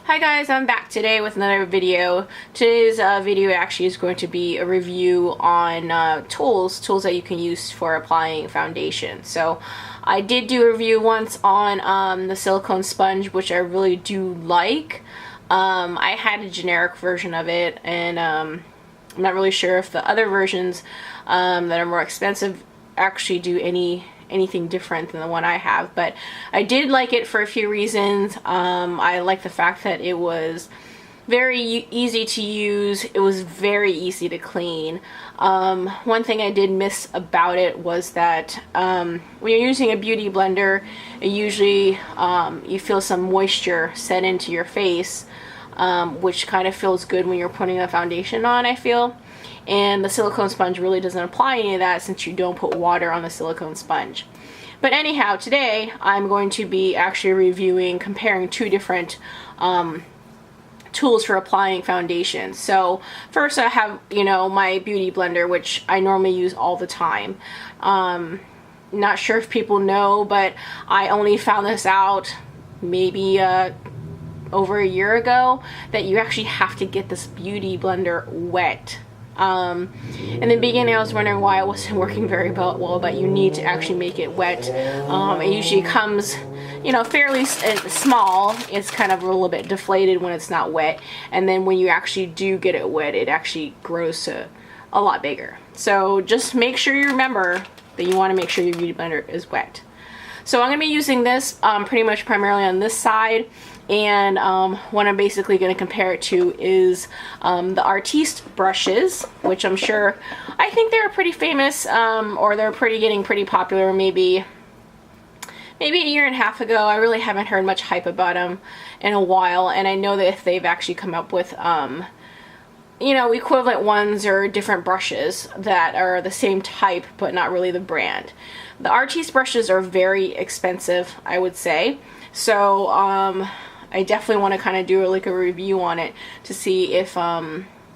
Hi guys, I'm back today with another video. Today's video actually is going to be a review on tools that you can use for applying foundation. So I did do a review once on the silicone sponge, which I really do like. I had a generic version of it, and I'm not really sure if the other versions that are more expensive actually do anything different than the one I have, but I did like it for a few reasons. I like the fact that it was very easy to use. It was very easy to clean. One thing I did miss about it was that when you're using a beauty blender, it usually you feel some moisture set into your face, which kind of feels good when you're putting a foundation on, I feel. And the silicone sponge really doesn't apply any of that since you don't put water on the silicone sponge. But anyhow, today I'm going to be actually comparing two different tools for applying foundation. So first I have, my beauty blender, which I normally use all the time. Not sure if people know, but I only found this out maybe over a year ago, that you actually have to get this beauty blender wet. In the beginning I was wondering why it wasn't working very well, but you need to actually make it wet. It usually comes, fairly small. It's kind of a little bit deflated when it's not wet, and then when you actually do get it wet, it actually grows to a lot bigger. So just make sure you remember that you want to make sure your beauty blender is wet. So I'm going to be using this pretty much primarily on this side, and what I'm basically going to compare it to is the Artis Brushes, which I think they're pretty famous, or they're getting pretty popular. Maybe a year and a half ago. I really haven't heard much hype about them in a while, and I know that if they've actually come up with equivalent ones or different brushes that are the same type but not really the brand. The Artis brushes are very expensive, I would say. So I definitely want to kind of do a review on it to see if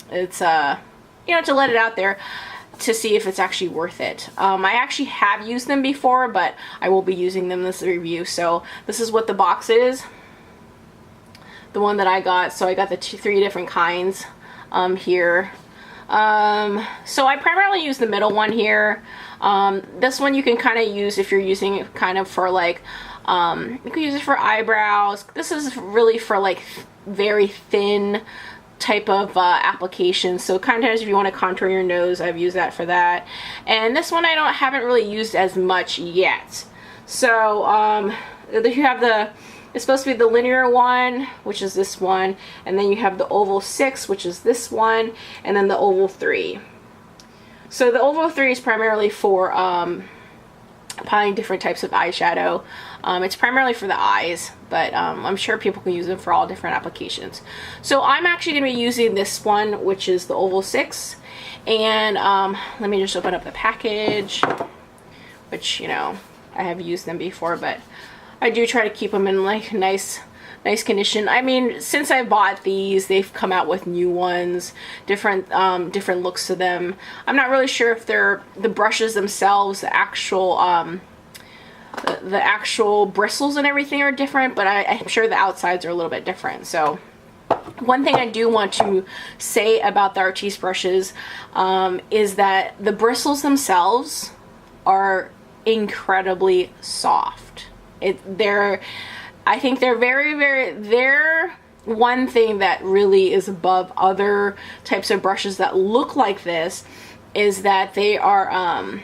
it's to let it out there to see if it's actually worth it. I actually have used them before, but I will be using them in this review. So this is what the box is, the one that I got. So I got the three different kinds here. So I primarily use the middle one here. This one you can kind of use if you're using it kind of for you can use it for eyebrows. This is really for very thin type of application. So kind of if you want to contour your nose, I've used that for that. And this one I haven't really used as much yet. So you have it's supposed to be the linear one, which is this one, and then you have the oval 6, which is this one, and then the oval 3. So the oval 3 is primarily for applying different types of eyeshadow. It's primarily for the eyes, but I'm sure people can use them for all different applications. So I'm actually going to be using this one, which is the oval 6, and let me just open up the package, which I have used them before, but I do try to keep them in nice condition. I mean, since I bought these, they've come out with new ones, different looks to them. I'm not really sure if they're the brushes themselves, the actual bristles and everything are different, but I'm sure the outsides are a little bit different. So one thing I do want to say about the Artis brushes is that the bristles themselves are incredibly soft. I think they're they're one thing that really is above other types of brushes that look like this, is that they are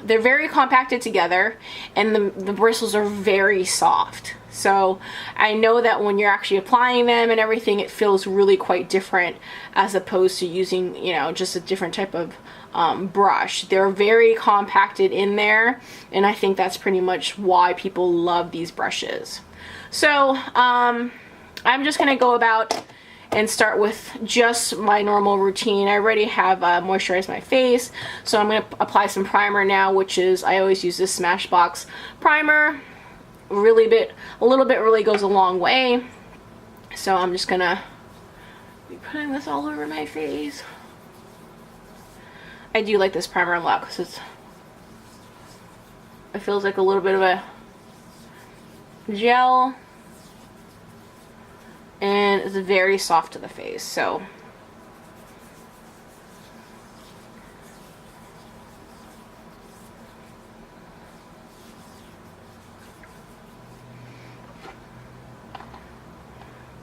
they're very compacted together, and the bristles are very soft. So I know that when you're actually applying them and everything, it feels really quite different as opposed to using just a different type of brush. They're very compacted in there, and I think that's pretty much why people love these brushes. So I'm just gonna go about and start with just my normal routine. I already have moisturized my face, so I'm gonna apply some primer now, which is, I always use this Smashbox primer. A little bit really goes a long way. So I'm just gonna be putting this all over my face. I do like this primer a lot because it feels like a little bit of a gel, and is very soft to the face, so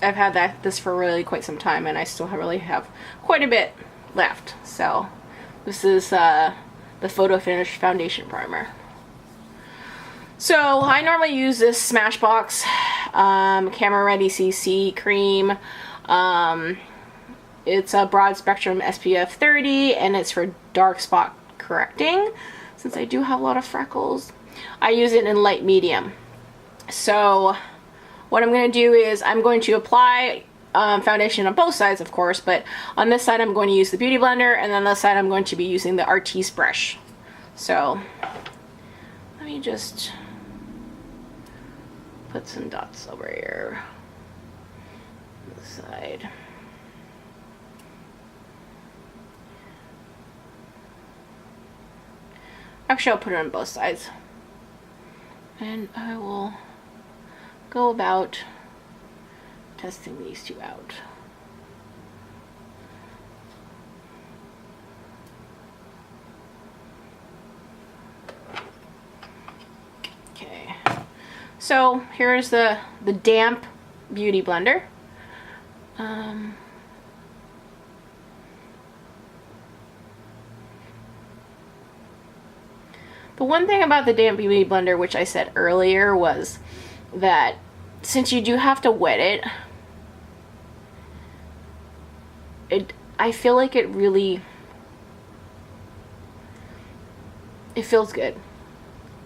I've had this for really quite some time, and I still really have quite a bit left. So this is the Photo Finish Foundation Primer. So I normally use this Smashbox Camera Ready CC cream. It's a broad spectrum SPF 30, and it's for dark spot correcting. Since I do have a lot of freckles, I use it in light medium. So what I'm going to do is I'm going to apply foundation on both sides, of course, but on this side I'm going to use the Beauty Blender, and on this side I'm going to be using the Artis brush. So let me just put some dots over here on this side. Actually, I'll put it on both sides, and I will go about testing these two out. Okay, so here's the damp Beauty Blender. The one thing about the damp Beauty Blender, which I said earlier, was that since you do have to wet it, I feel like it feels good.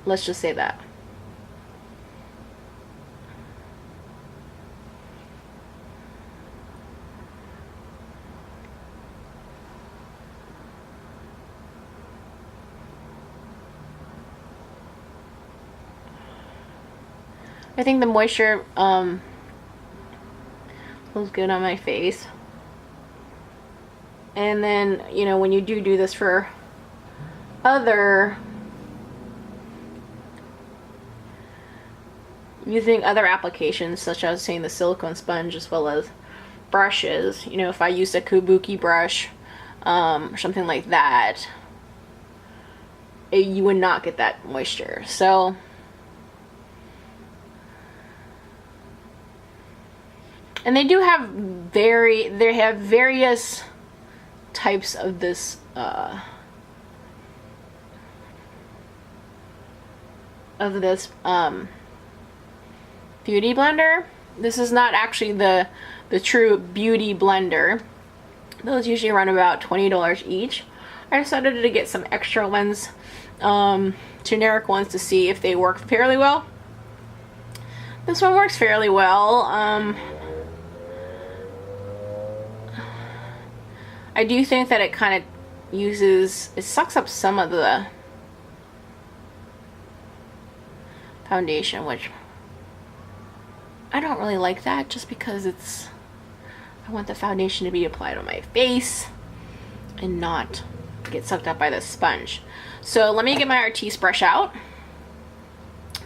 Let's just say that. I think the moisture feels good on my face. And then, you know, when you do this for using other applications, such as saying the silicone sponge as well as brushes, you know, if I used a kabuki brush or something like that, you would not get that moisture. So and they do have various types of this Beauty Blender. This is not actually the true Beauty Blender. Those usually run about $20 each. I decided to get some extra ones, generic ones, to see if they work fairly well. This one works fairly well. I do think that it kind of it sucks up some of the foundation, which I don't really like that, just because I want the foundation to be applied on my face and not get sucked up by the sponge. So let me get my Artis brush out.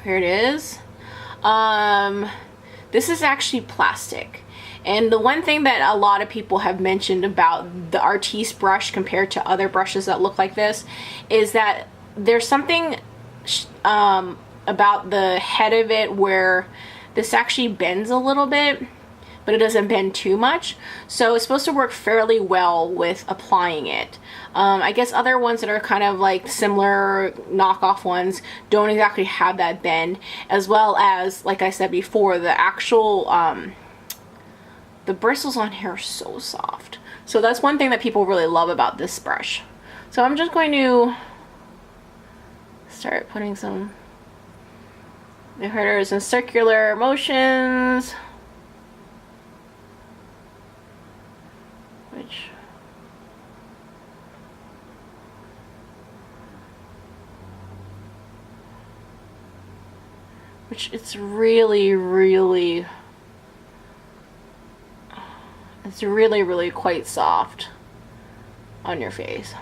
Here it is. This is actually plastic. And the one thing that a lot of people have mentioned about the Artis brush compared to other brushes that look like this is that there's something about the head of it where this actually bends a little bit, but it doesn't bend too much. So it's supposed to work fairly well with applying it. I guess other ones that are kind of like similar knockoff ones don't exactly have that bend, as well as, like I said before, the actual the bristles on here are so soft. So that's one thing that people really love about this brush. So I'm just going to start putting some hitters in circular motions, which it's really quite soft on your face.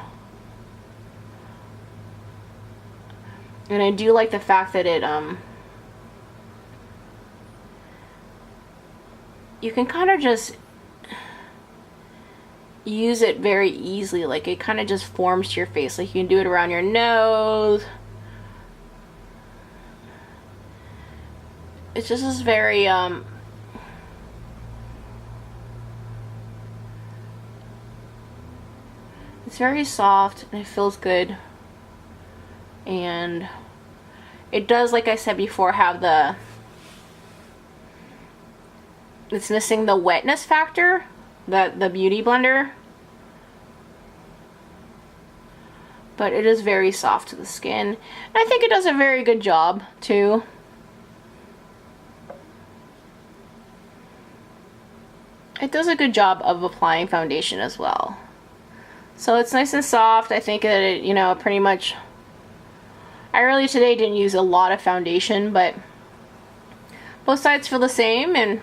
And I do like the fact that you can kind of just use it very easily. Like it kind of just forms to your face. Like you can do it around your nose. It's just this very it's very soft and it feels good, and it does, like I said before, have the, it's missing the wetness factor, the Beauty Blender, but it is very soft to the skin, and I think it does a very good job too. It does a good job of applying foundation as well. So it's nice and soft. I think that it, you know, pretty much, I really today didn't use a lot of foundation, but both sides feel the same, and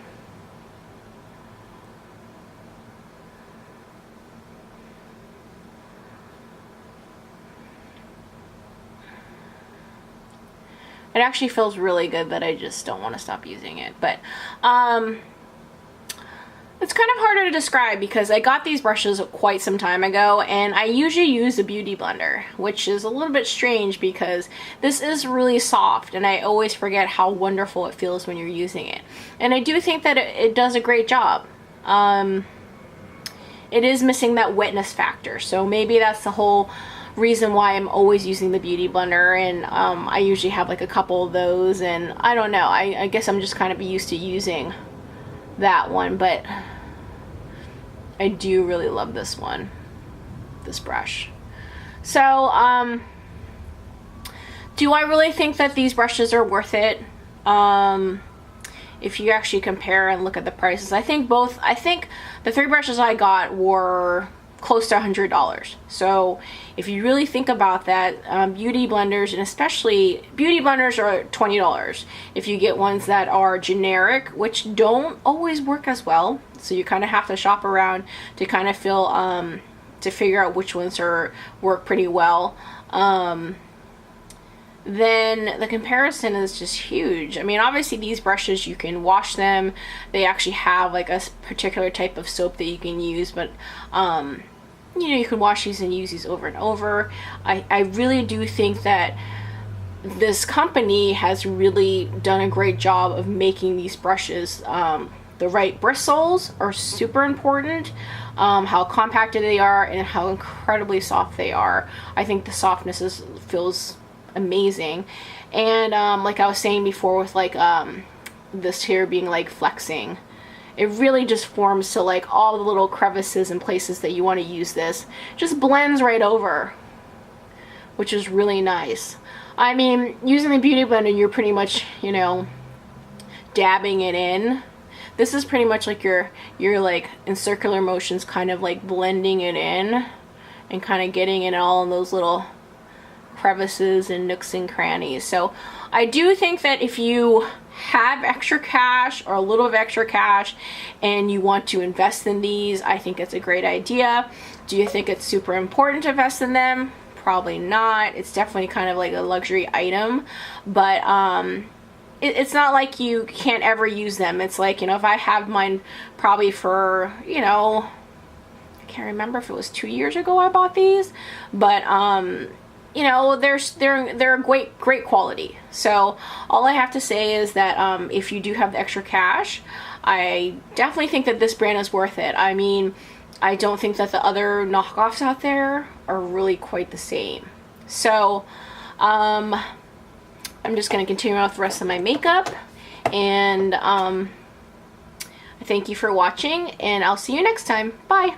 it actually feels really good, but I just don't want to stop using it. But it's kind of harder to describe because I got these brushes quite some time ago, and I usually use the Beauty Blender, which is a little bit strange because this is really soft, and I always forget how wonderful it feels when you're using it. And I do think that it does a great job. It is missing that wetness factor, so maybe that's the whole reason why I'm always using the Beauty Blender, and I usually have like a couple of those, and I don't know, I guess I'm just kind of used to using that one, but I do really love this one, this brush. So do I really think that these brushes are worth it? If you actually compare and look at the prices, I think the three brushes I got were close to $100. So if you really think about that, beauty blenders, and especially beauty blenders, are $20. If you get ones that are generic, which don't always work as well, so you kind of have to shop around to kind of feel to figure out which ones work pretty well, then the comparison is just huge. I mean, obviously these brushes, you can wash them. They actually have like a particular type of soap that you can use, but you know, you can wash these and use these over and over. I really do think that this company has really done a great job of making these brushes. The right bristles are super important, how compacted they are, and how incredibly soft they are. I think the softness feels amazing. And like I was saying before with like this here being like flexing, it really just forms to like all the little crevices and places that you want to use this. Just blends right over, which is really nice. I mean, using the Beauty Blender, you're pretty much, you know, dabbing it in. This is pretty much like you're like in circular motions, kind of like blending it in and kind of getting it all in those little crevices and nooks and crannies. So I do think that if you have extra cash or a little of extra cash and you want to invest in these, I think it's a great idea. Do you think it's super important to invest in them? Probably not. It's definitely kind of like a luxury item, but it's not like you can't ever use them. It's like, you know, if I have mine probably for, you know, I can't remember if it was 2 years ago I bought these, but you know, they're great quality. So all I have to say is that if you do have the extra cash, I definitely think that this brand is worth it. I mean, I don't think that the other knockoffs out there are really quite the same. So I'm just going to continue on with the rest of my makeup, and I thank you for watching, and I'll see you next time. Bye!